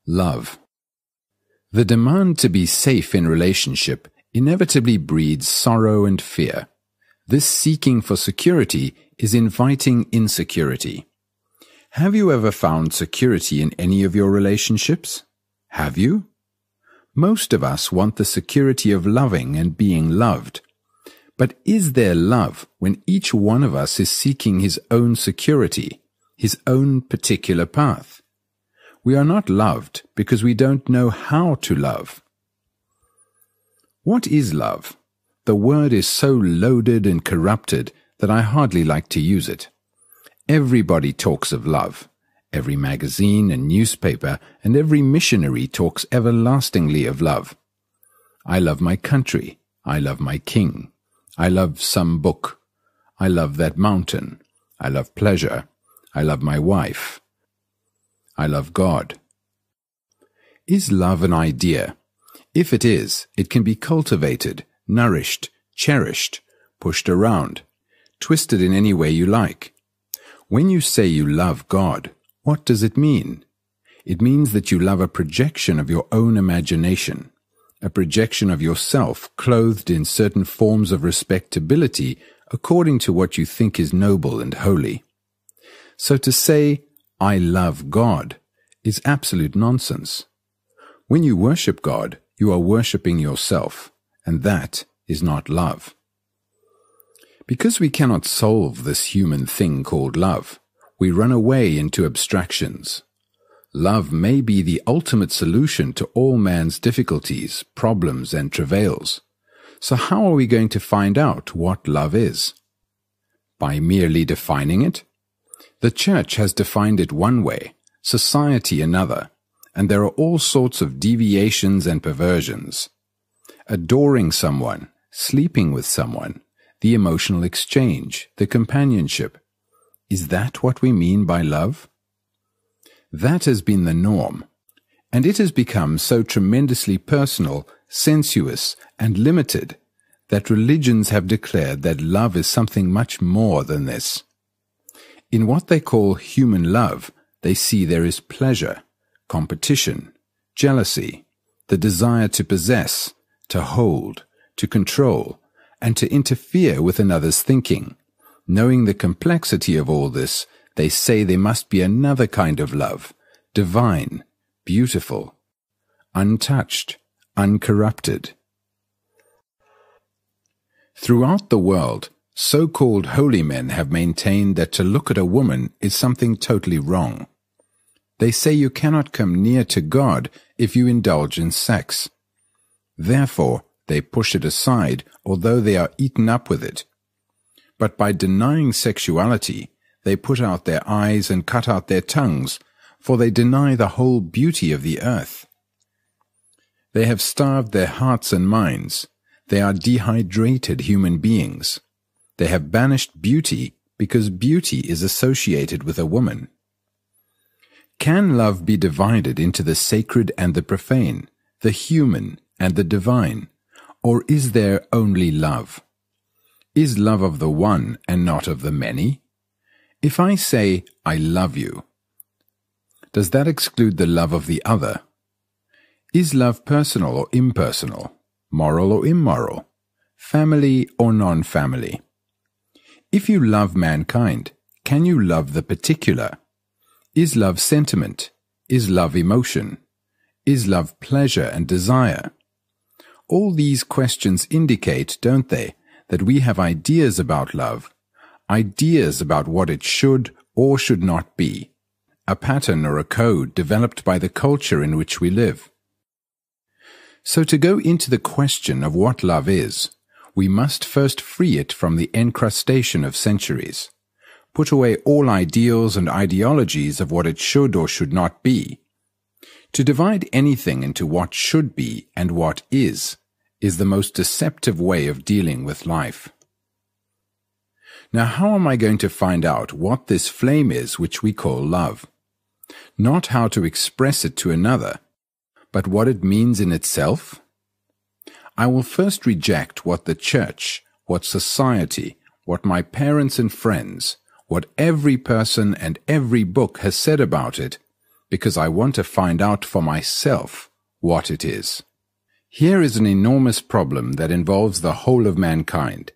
Love. The demand to be safe in relationship inevitably breeds sorrow and fear. This seeking for security is inviting insecurity. Have you ever found security in any of your relationships? Have you? Most of us want the security of loving and being loved. But is there love when each one of us is seeking his own security, his own particular path? We are not loved because we don't know how to love. What is love? The word is so loaded and corrupted that I hardly like to use it. Everybody talks of love. Every magazine and newspaper and every missionary talks everlastingly of love. I love my country. I love my king. I love some book. I love that mountain. I love pleasure. I love my wife. I love God. Is love an idea? If it is, it can be cultivated, nourished, cherished, pushed around, twisted in any way you like. When you say you love God, what does it mean? It means that you love a projection of your own imagination, a projection of yourself clothed in certain forms of respectability according to what you think is noble and holy. So to say, I love God, is absolute nonsense. When you worship God, you are worshipping yourself, and that is not love. Because we cannot solve this human thing called love, we run away into abstractions. Love may be the ultimate solution to all man's difficulties, problems, and travails. So how are we going to find out what love is? By merely defining it? The Church has defined it one way, society another, and there are all sorts of deviations and perversions. Adoring someone, sleeping with someone, the emotional exchange, the companionship. Is that what we mean by love? That has been the norm, and it has become so tremendously personal, sensuous, and limited that religions have declared that love is something much more than this. In what they call human love, they see there is pleasure, competition, jealousy, the desire to possess, to hold, to control, and to interfere with another's thinking. Knowing the complexity of all this, they say there must be another kind of love, divine, beautiful, untouched, uncorrupted. Throughout the world, so-called holy men have maintained that to look at a woman is something totally wrong. They say you cannot come near to God if you indulge in sex. Therefore, they push it aside, although they are eaten up with it. But by denying sexuality, they put out their eyes and cut out their tongues, for they deny the whole beauty of the earth. They have starved their hearts and minds. They are dehydrated human beings. They have banished beauty because beauty is associated with a woman. Can love be divided into the sacred and the profane, the human and the divine, or is there only love? Is love of the one and not of the many? If I say, I love you, does that exclude the love of the other? Is love personal or impersonal, moral or immoral, family or non-family? If you love mankind, can you love the particular? Is love sentiment? Is love emotion? Is love pleasure and desire? All these questions indicate, don't they, that we have ideas about love, ideas about what it should or should not be, a pattern or a code developed by the culture in which we live. So to go into the question of what love is, we must first free it from the encrustation of centuries, put away all ideals and ideologies of what it should or should not be. To divide anything into what should be and what is the most deceptive way of dealing with life. Now, how am I going to find out what this flame is which we call love? Not how to express it to another, but what it means in itself? I will first reject what the church, what society, what my parents and friends, what every person and every book has said about it, because I want to find out for myself what it is. Here is an enormous problem that involves the whole of mankind.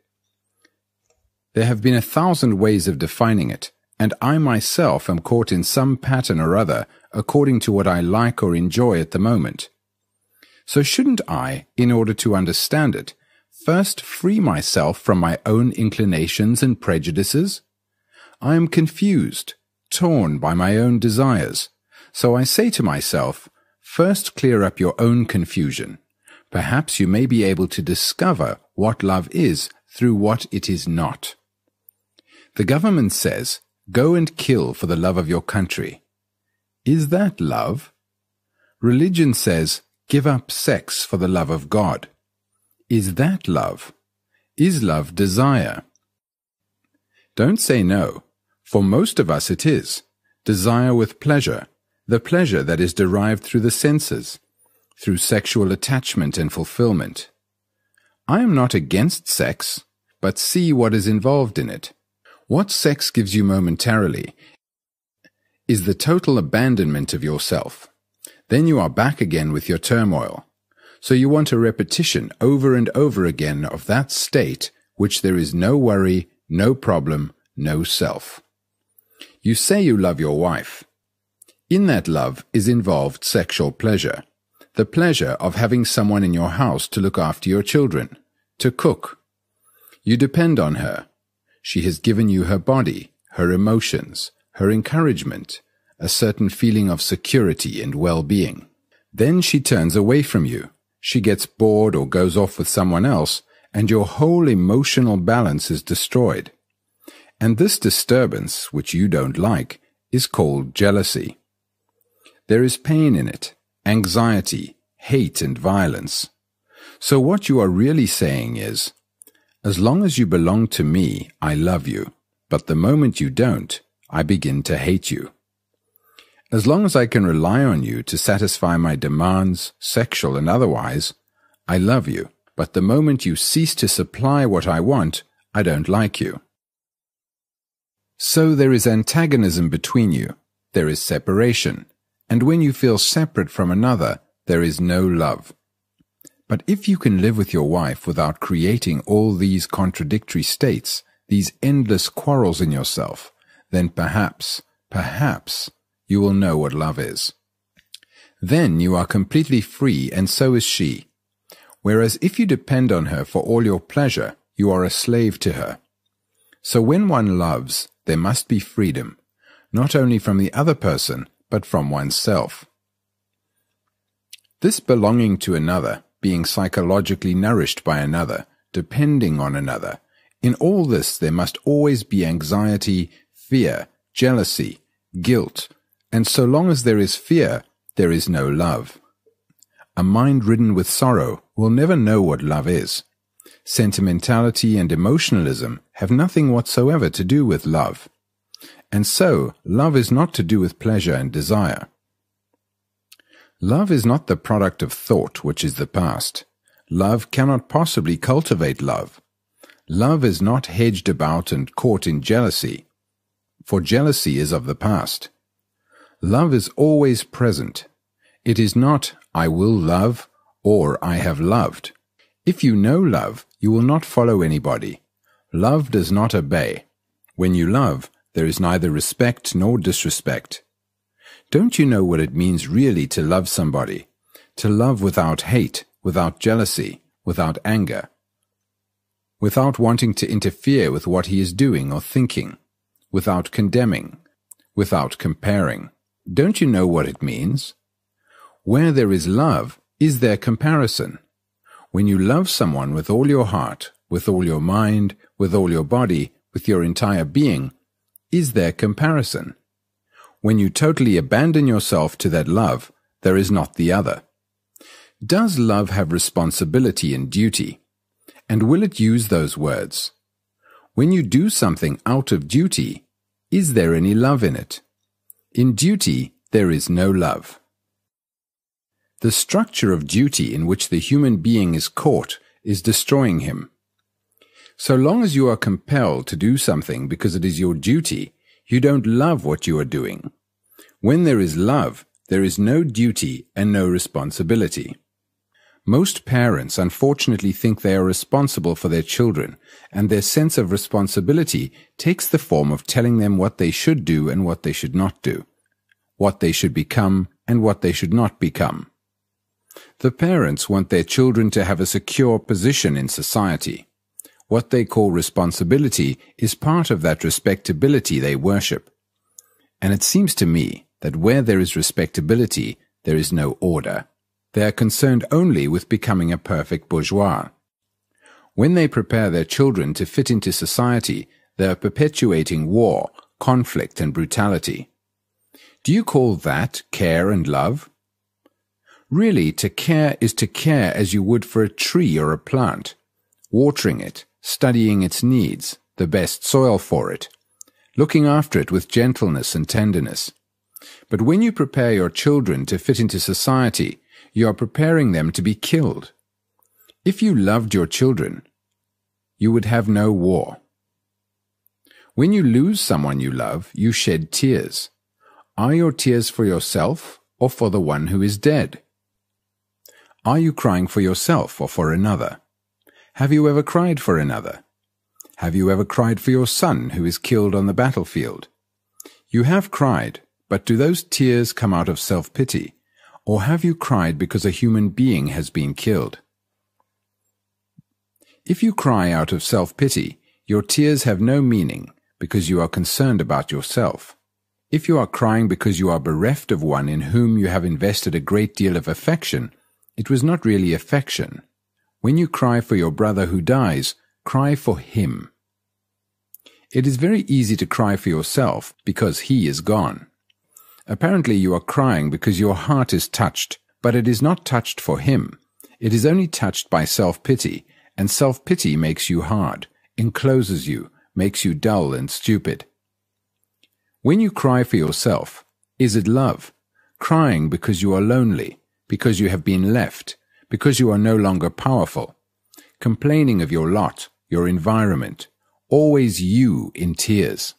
There have been 1,000 ways of defining it, and I myself am caught in some pattern or other according to what I like or enjoy at the moment. So shouldn't I, in order to understand it, first free myself from my own inclinations and prejudices? I am confused, torn by my own desires, so I say to myself, first clear up your own confusion. Perhaps you may be able to discover what love is through what it is not. The government says, go and kill for the love of your country. Is that love? Religion says, give up sex for the love of God. Is that love? Is love desire? Don't say no. For most of us it is. Desire with pleasure, the pleasure that is derived through the senses, through sexual attachment and fulfillment. I am not against sex, but see what is involved in it. What sex gives you momentarily is the total abandonment of yourself. Then you are back again with your turmoil. So you want a repetition over and over again of that state which there is no worry, no problem, no self. You say you love your wife. In that love is involved sexual pleasure, the pleasure of having someone in your house to look after your children, to cook. You depend on her. She has given you her body, her emotions, her encouragement, a certain feeling of security and well-being. Then she turns away from you. She gets bored or goes off with someone else, and your whole emotional balance is destroyed. And this disturbance, which you don't like, is called jealousy. There is pain in it, anxiety, hate and violence. So what you are really saying is, as long as you belong to me, I love you, but the moment you don't, I begin to hate you. As long as I can rely on you to satisfy my demands, sexual and otherwise, I love you, but the moment you cease to supply what I want, I don't like you. So there is antagonism between you, there is separation, and when you feel separate from another, there is no love. But if you can live with your wife without creating all these contradictory states, these endless quarrels in yourself, then perhaps, you will know what love is. Then you are completely free, and so is she. Whereas if you depend on her for all your pleasure, you are a slave to her. So when one loves, there must be freedom, not only from the other person, but from oneself. This belonging to another, being psychologically nourished by another, depending on another, in all this there must always be anxiety, fear, jealousy, guilt, and so long as there is fear, there is no love. A mind ridden with sorrow will never know what love is. Sentimentality and emotionalism have nothing whatsoever to do with love. And so, love is not to do with pleasure and desire. Love is not the product of thought, which is the past. Love cannot possibly cultivate love. Love is not hedged about and caught in jealousy, for jealousy is of the past. Love is always present. It is not, I will love, or I have loved. If you know love, you will not follow anybody. Love does not obey. When you love, there is neither respect nor disrespect. Don't you know what it means really to love somebody? To love without hate, without jealousy, without anger, without wanting to interfere with what he is doing or thinking, without condemning, without comparing. Don't you know what it means? Where there is love, is there comparison? When you love someone with all your heart, with all your mind, with all your body, with your entire being, is there comparison? When you totally abandon yourself to that love, there is not the other. Does love have responsibility and duty? And will it use those words? When you do something out of duty, is there any love in it? In duty, there is no love. The structure of duty in which the human being is caught is destroying him. So long as you are compelled to do something because it is your duty, you don't love what you are doing. When there is love, there is no duty and no responsibility. Most parents unfortunately think they are responsible for their children, and their sense of responsibility takes the form of telling them what they should do and what they should not do, what they should become and what they should not become. The parents want their children to have a secure position in society. What they call responsibility is part of that respectability they worship. And it seems to me that where there is respectability, there is no order. They are concerned only with becoming a perfect bourgeois. When they prepare their children to fit into society, they are perpetuating war, conflict, and brutality. Do you call that care and love? Really, to care is to care as you would for a tree or a plant, watering it, studying its needs, the best soil for it, looking after it with gentleness and tenderness. But when you prepare your children to fit into society, you are preparing them to be killed. If you loved your children, you would have no war. When you lose someone you love, you shed tears. Are your tears for yourself or for the one who is dead? Are you crying for yourself or for another? Have you ever cried for another? Have you ever cried for your son who is killed on the battlefield? You have cried, but do those tears come out of self-pity? Or have you cried because a human being has been killed? If you cry out of self-pity, your tears have no meaning because you are concerned about yourself. If you are crying because you are bereft of one in whom you have invested a great deal of affection, it was not really affection. When you cry for your brother who dies, cry for him. It is very easy to cry for yourself because he is gone. Apparently you are crying because your heart is touched, but it is not touched for him. It is only touched by self-pity, and self-pity makes you hard, encloses you, makes you dull and stupid. When you cry for yourself, is it love? Crying because you are lonely, because you have been left, because you are no longer powerful, complaining of your lot, your environment, always you in tears.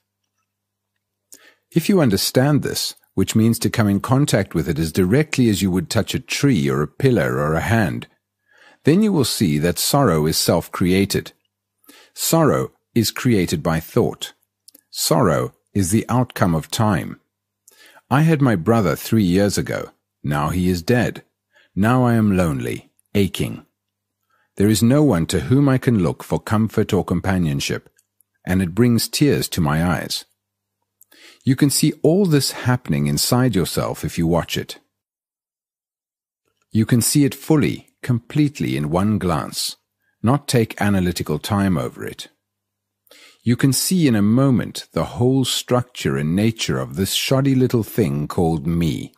If you understand this, which means to come in contact with it as directly as you would touch a tree or a pillar or a hand, then you will see that sorrow is self-created. Sorrow is created by thought. Sorrow is the outcome of time. I had my brother 3 years ago. Now he is dead. Now I am lonely, aching. There is no one to whom I can look for comfort or companionship, and it brings tears to my eyes. You can see all this happening inside yourself if you watch it. You can see it fully, completely in one glance, not take analytical time over it. You can see in a moment the whole structure and nature of this shoddy little thing called me.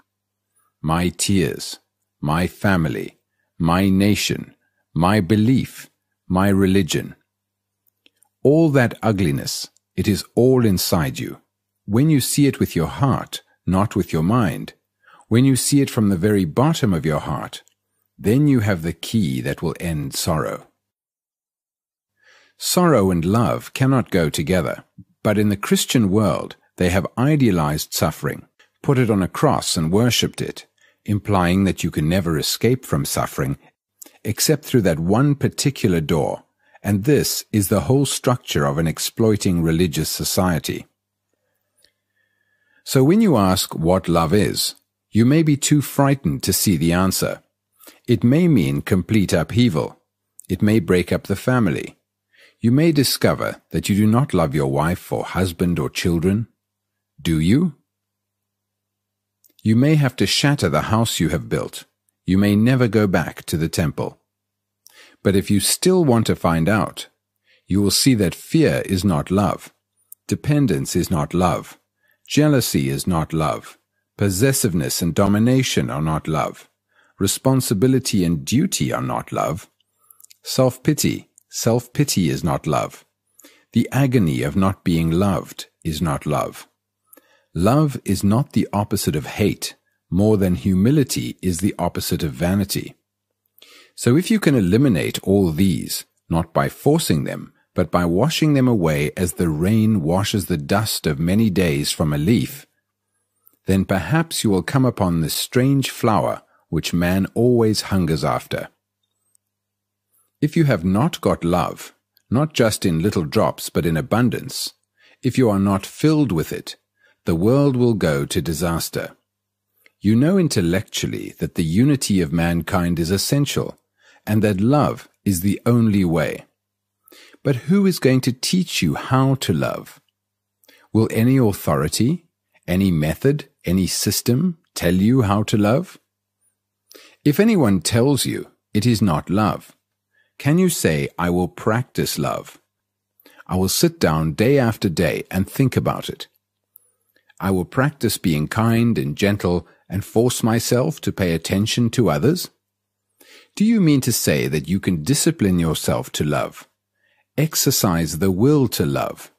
My tears, my family, my nation, my belief, my religion. All that ugliness, it is all inside you. When you see it with your heart, not with your mind, when you see it from the very bottom of your heart, then you have the key that will end sorrow. Sorrow and love cannot go together, but in the Christian world they have idealized suffering, put it on a cross and worshipped it, implying that you can never escape from suffering except through that one particular door, and this is the whole structure of an exploiting religious society. So when you ask what love is, you may be too frightened to see the answer. It may mean complete upheaval. It may break up the family. You may discover that you do not love your wife or husband or children. Do you? You may have to shatter the house you have built. You may never go back to the temple. But if you still want to find out, you will see that fear is not love. Dependence is not love. Jealousy is not love. Possessiveness and domination are not love. Responsibility and duty are not love. Self-pity is not love. The agony of not being loved is not love. Love is not the opposite of hate. More than humility is the opposite of vanity. So if you can eliminate all these, not by forcing them, but by washing them away as the rain washes the dust of many days from a leaf, then perhaps you will come upon this strange flower which man always hungers after. If you have not got love, not just in little drops but in abundance, if you are not filled with it, the world will go to disaster. You know intellectually that the unity of mankind is essential, and that love is the only way. But who is going to teach you how to love? Will any authority, any method, any system tell you how to love? If anyone tells you, it is not love. Can you say, I will practice love? I will sit down day after day and think about it. I will practice being kind and gentle and force myself to pay attention to others? Do you mean to say that you can discipline yourself to love? Exercise the will to love.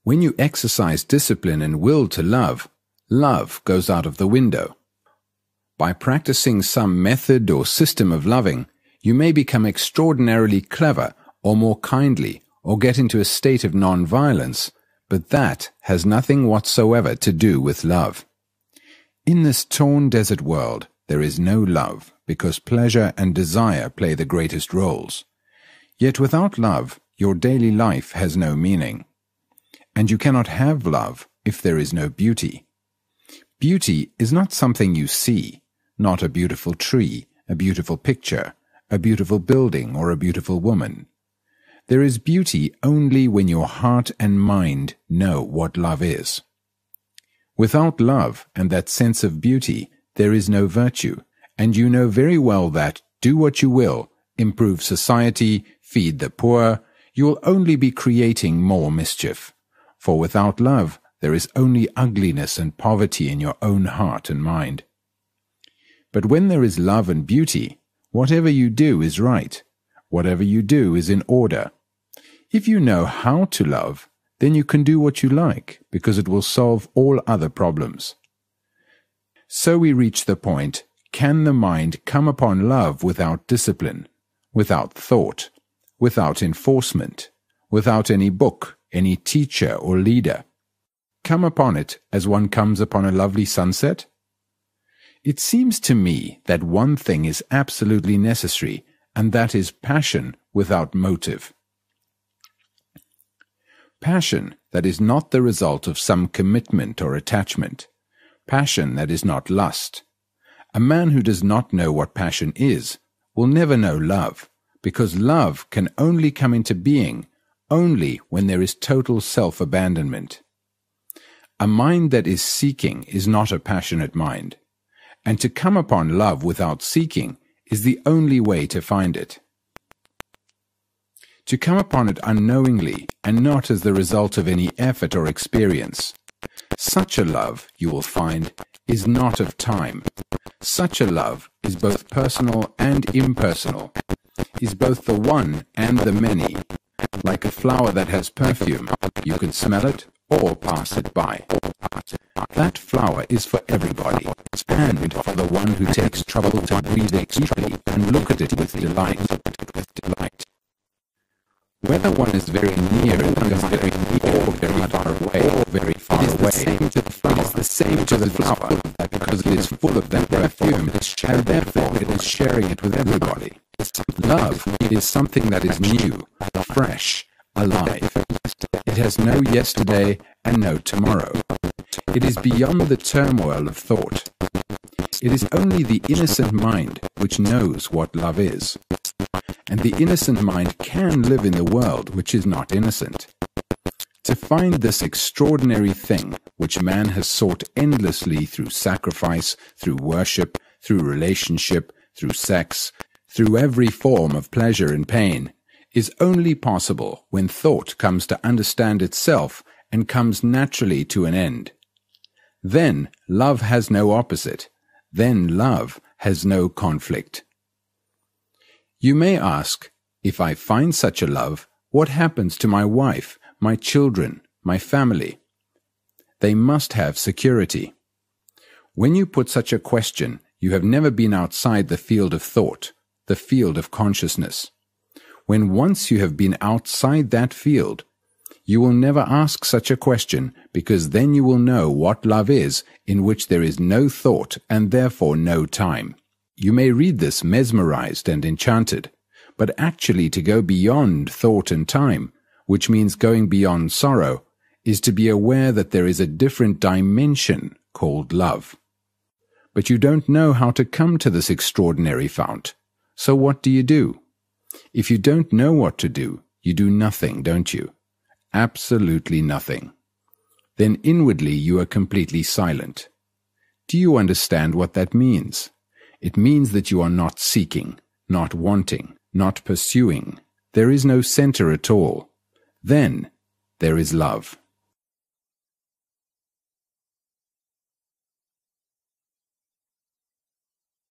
When you exercise discipline and will to love, love goes out of the window. By practicing some method or system of loving, you may become extraordinarily clever or more kindly or get into a state of non-violence, but that has nothing whatsoever to do with love. In this torn desert world, there is no love, because pleasure and desire play the greatest roles. Yet without love, your daily life has no meaning. And you cannot have love if there is no beauty. Beauty is not something you see, not a beautiful tree, a beautiful picture, a beautiful building, or a beautiful woman. There is beauty only when your heart and mind know what love is. Without love and that sense of beauty, there is no virtue, and you know very well that, do what you will, improve society, feed the poor, you will only be creating more mischief. For without love, there is only ugliness and poverty in your own heart and mind. But when there is love and beauty, whatever you do is right. Whatever you do is in order. If you know how to love, then you can do what you like, because it will solve all other problems. So we reach the point, can the mind come upon love without discipline, without thought, without enforcement, without any book, any teacher or leader? Come upon it as one comes upon a lovely sunset? It seems to me that one thing is absolutely necessary, and that is passion without motive. Passion that is not the result of some commitment or attachment. Passion that is not lust. A man who does not know what passion is will never know love, because love can only come into being only when there is total self-abandonment. A mind that is seeking is not a passionate mind, and to come upon love without seeking is the only way to find it. To come upon it unknowingly and not as the result of any effort or experience. Such a love, you will find, is not of time. Such a love is both personal and impersonal, is both the one and the many. Like a flower that has perfume, you can smell it or pass it by. That flower is for everybody, and for the one who takes trouble to breathe it deeply and look at it with delight. Whether one is very near and very near, or very far away, it is the same to the flower, because it is full of that perfume, and therefore it is sharing it with everybody. Love is something that is new, fresh, alive. It has no yesterday and no tomorrow. It is beyond the turmoil of thought. It is only the innocent mind which knows what love is. And the innocent mind can live in the world which is not innocent. To find this extraordinary thing which man has sought endlessly through sacrifice, through worship, through relationship, through sex, through every form of pleasure and pain, is only possible when thought comes to understand itself and comes naturally to an end. Then love has no opposite. Then love has no conflict. You may ask, if I find such a love, what happens to my wife, my children, my family? They must have security. When you put such a question, you have never been outside the field of thought, the field of consciousness. When once you have been outside that field, You will never ask such a question, because then you will know what love is, in which there is no thought and therefore no time. You may read this mesmerized and enchanted, but actually to go beyond thought and time, which means going beyond sorrow, is to be aware that there is a different dimension called love. But you don't know how to come to this extraordinary fount. So what do? If you don't know what to do, you do nothing, don't you? Absolutely nothing. Then inwardly you are completely silent. Do you understand what that means? It means that you are not seeking, not wanting, not pursuing. There is no center at all. Then there is love.